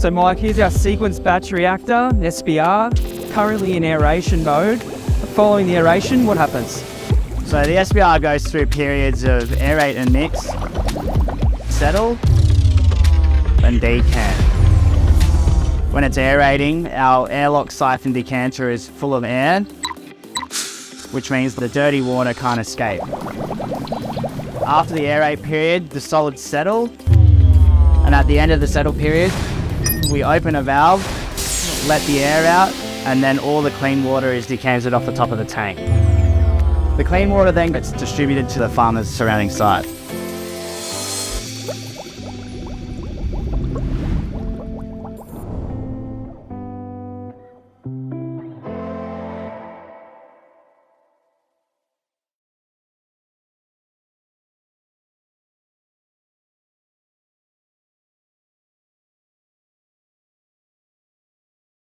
So Mike, here's our sequence batch reactor, SBR, currently in aeration mode. Following the aeration, what happens? So the SBR goes through periods of aerate and mix, settle, and decant. When it's aerating, our airlock siphon decanter is full of air, which means the dirty water can't escape. After the aerate period, the solids settle, and at the end of the settle period, we open a valve, let the air out, and then all the clean water is decanted off the top of the tank. The clean water then gets distributed to the farmer's surrounding site.